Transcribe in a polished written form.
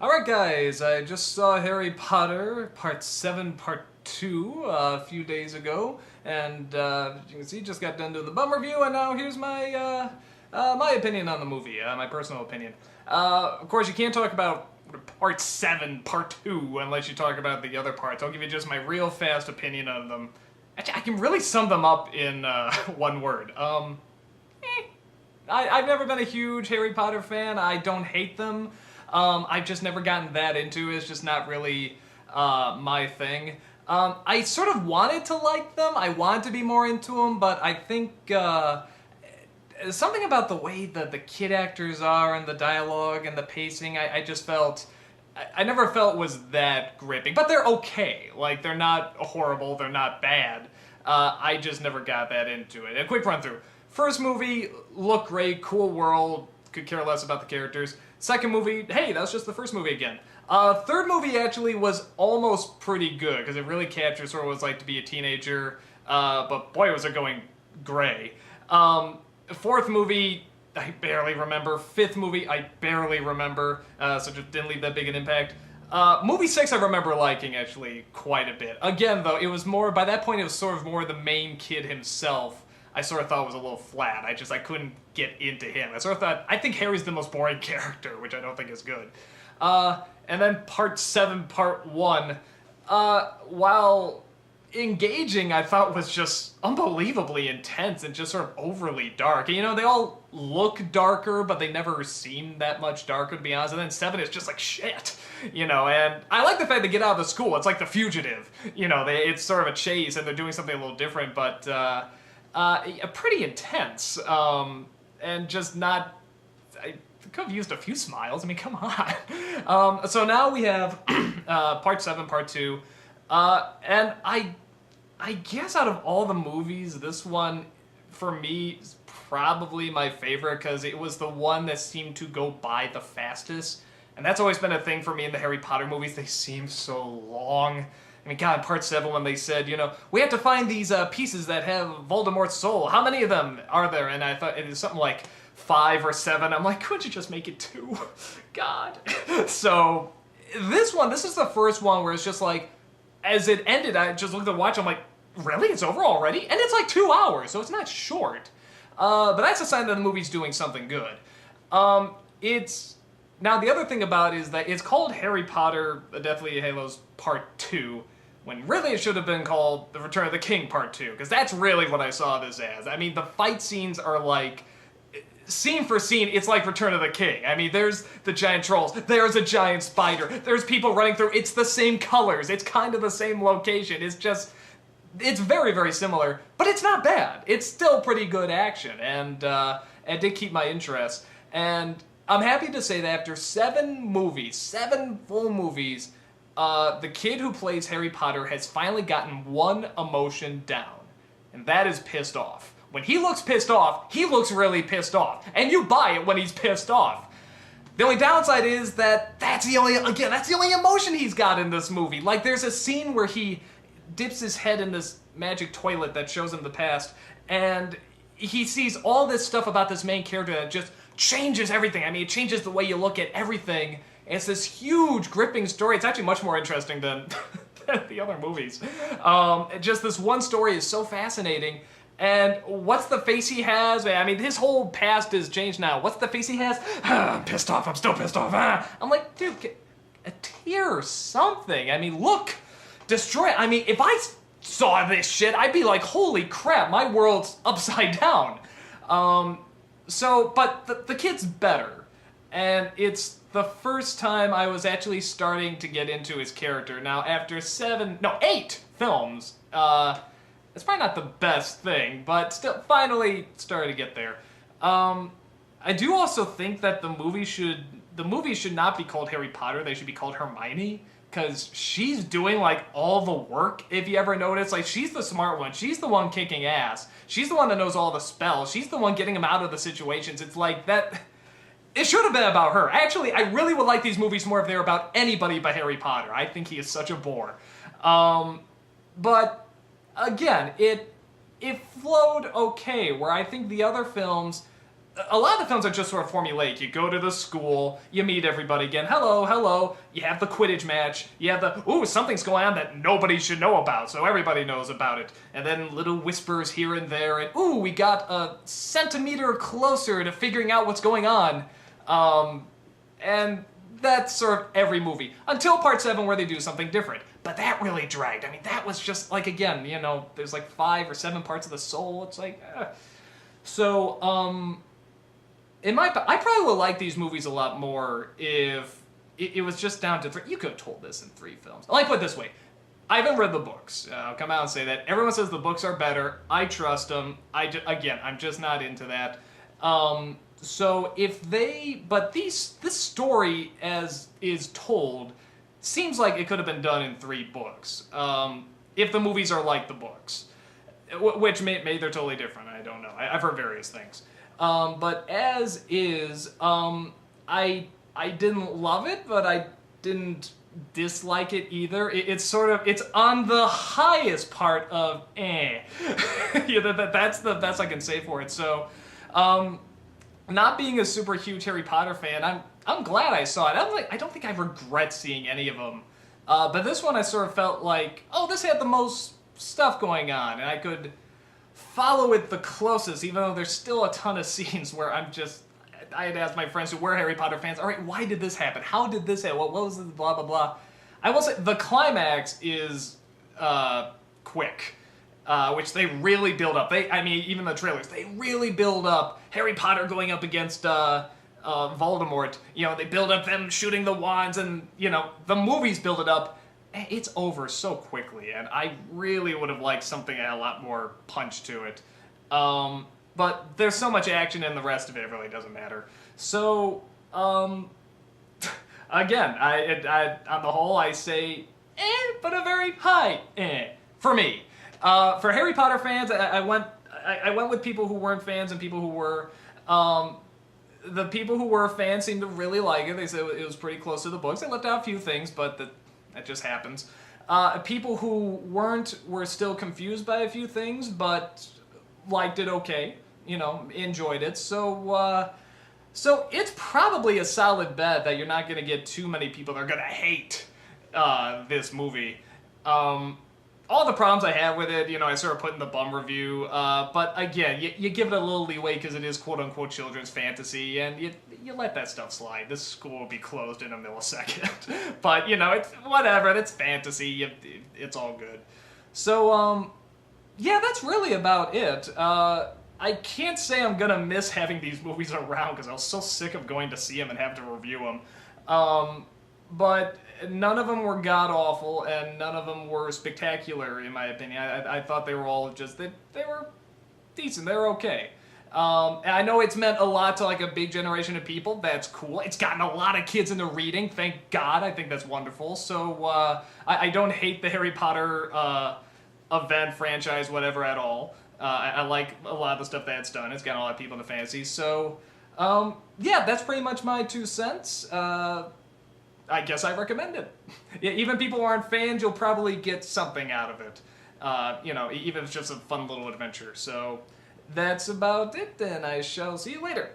Alright guys, I just saw Harry Potter Part 7, Part 2 a few days ago, and as you can see, just got done doing the bum review, and now here's my my opinion on the movie, my personal opinion. Of course, you can't talk about Part 7, Part 2, unless you talk about the other parts. I'll give you just my real fast opinion on them. Actually, I can really sum them up in one word. I've never been a huge Harry Potter fan. I don't hate them. I've just never gotten that into it. It's just not really my thing. I sort of wanted to like them. I wanted to be more into them, but I think something about the way that the kid actors are and the dialogue and the pacing, I just felt... I never felt was that gripping. But they're okay. Like, they're not horrible. They're not bad. I just never got that into it. A quick run through. First movie, looked great, cool world, could care less about the characters. Second movie, hey, that was just the first movie again. Third movie actually was almost pretty good, because it really captures sort of what it's like to be a teenager, but boy was it going gray. Fourth movie, I barely remember. Fifth movie, I barely remember, so just didn't leave that big an impact. Movie 6 I remember liking, actually, quite a bit. Again, though, it was more, by that point it was sort of more the main kid himself I sort of thought was a little flat. I couldn't get into him. I sort of thought, I think Harry's the most boring character, which I don't think is good. And then Part 7, Part 1, while engaging, I thought was just unbelievably intense and just sort of overly dark. You know, they all look darker, but they never seem that much darker, to be honest. And then 7 is just like shit, you know, and I like the fact they get out of the school. It's like The Fugitive, you know, it's sort of a chase and they're doing something a little different, but, pretty intense, and just not... I could have used a few smiles. I mean, come on. So now we have Part 7, Part 2, and I guess out of all the movies, this one, for me, is probably my favorite, because it was the one that seemed to go by the fastest, and that's always been a thing for me in the Harry Potter movies. They seem so long. I mean, God, Part 7 when they said, you know, we have to find these pieces that have Voldemort's soul. How many of them are there? And I thought it was something like 5 or 7. I'm like, couldn't you just make it 2? God. So, this is the first one where it's just like, as it ended, I just looked at the watch, I'm like, really? It's over already? And it's like 2 hours, so it's not short. But that's a sign that the movie's doing something good. Now, the other thing about it is that it's called Harry Potter, The Deathly Hallows Part 2, when really it should have been called The Return of the King Part 2, because that's really what I saw this as. I mean, the fight scenes are like, scene for scene, it's like Return of the King. I mean, there's the giant trolls, there's a giant spider, there's people running through, it's the same colors, it's kind of the same location, it's just, it's very, very similar, but it's not bad. It's still pretty good action, and it did keep my interest. And I'm happy to say that after 7 full movies, the kid who plays Harry Potter has finally gotten one emotion down, and that is pissed off. When he looks pissed off, he looks really pissed off, and you buy it when he's pissed off. The only downside is that that's the only emotion he's got in this movie. Like, there's a scene where he dips his head in this magic toilet that shows him the past, and he sees all this stuff about this main character that just changes everything. I mean, it changes the way you look at everything. It's this huge, gripping story. It's actually much more interesting than the other movies. Just this one story is so fascinating. And what's the face he has? I mean, his whole past is changed now. What's the face he has? I'm pissed off. I'm still pissed off. I'm like, dude, get a tear or something. I mean, look, destroy it. I mean, if I saw this shit, I'd be like, holy crap, my world's upside down. But the kid's better. And it's the first time I was actually starting to get into his character. Now, after 8 films, it's probably not the best thing, but still, finally started to get there. I do also think that the movie should not be called Harry Potter, they should be called Hermione, because she's doing, like, all the work, if you ever notice. Like, she's the smart one, she's the one kicking ass, she's the one that knows all the spells, she's the one getting him out of the situations. It's like, that... It should have been about her. Actually, I really would like these movies more if they were about anybody but Harry Potter. I think he is such a bore. But, again, it flowed okay, where I think the other films a lot of the films are just sort of formulaic. You go to the school, you meet everybody again. Hello, hello. You have the Quidditch match. You have the, ooh, something's going on that nobody should know about, so everybody knows about it. And then little whispers here and there, and ooh, we got a centimeter closer to figuring out what's going on. And that's sort of every movie. Until part 7 where they do something different. But that really dragged. I mean, that was just, like, again, you know, there's like 5 or 7 parts of the soul. It's like, So, I probably would like these movies a lot more if it was just down to 3. You could have told this in 3 films. Let me put it this way. I haven't read the books. I'll come out and say that. Everyone says the books are better. I trust them. Again, I'm just not into that. So if but this story as is told seems like it could have been done in 3 books. If the movies are like the books, which maybe they're totally different. I don't know. I've heard various things. But as is, I didn't love it, but I didn't dislike it either. It's on the highest part of eh. Yeah, that's the best I can say for it. So, not being a super huge Harry Potter fan, I'm glad I saw it. I don't think I regret seeing any of them. But this one I sort of felt like, oh, this had the most stuff going on, and I could follow it the closest, even though there's still a ton of scenes where I had asked my friends who were Harry Potter fans, all right, why did this happen? How did this happen? What was this? Blah, blah, blah. I will say the climax is quick, which they really build up. Even the trailers, they really build up Harry Potter going up against Voldemort. You know, they build up them shooting the wands, and, you know, the movies build it up. It's over so quickly, and I really would have liked something that had a lot more punch to it. But there's so much action in the rest of it, it really doesn't matter. So, again, on the whole, I say but a very high for me. For Harry Potter fans, I went with people who weren't fans and people who were. The people who were fans seemed to really like it. They said it was pretty close to the books. They left out a few things, but that just happens. People who weren't were still confused by a few things, but liked it okay. You know, enjoyed it. So it's probably a solid bet that you're not going to get too many people that are going to hate this movie. All the problems I have with it, you know, I sort of put in the bum review. But again, you give it a little leeway because it is quote-unquote children's fantasy, and you let that stuff slide. This school will be closed in a millisecond. But, you know, it's whatever. It's fantasy. It's all good. So, yeah, that's really about it. I can't say I'm going to miss having these movies around because I was so sick of going to see them and having to review them. But none of them were god-awful, and none of them were spectacular, in my opinion. I thought they were all just, they were decent, they were okay. And I know it's meant a lot to, like, a big generation of people. That's cool. It's gotten a lot of kids into reading, thank God. I think that's wonderful. So, I don't hate the Harry Potter event, franchise, whatever, at all. I like a lot of the stuff that's done. It's gotten a lot of people into fantasy. So, yeah, that's pretty much my 2 cents. I guess I recommend it. Even people who aren't fans, you'll probably get something out of it. You know, even if it's just a fun little adventure. So that's about it, and I shall see you later.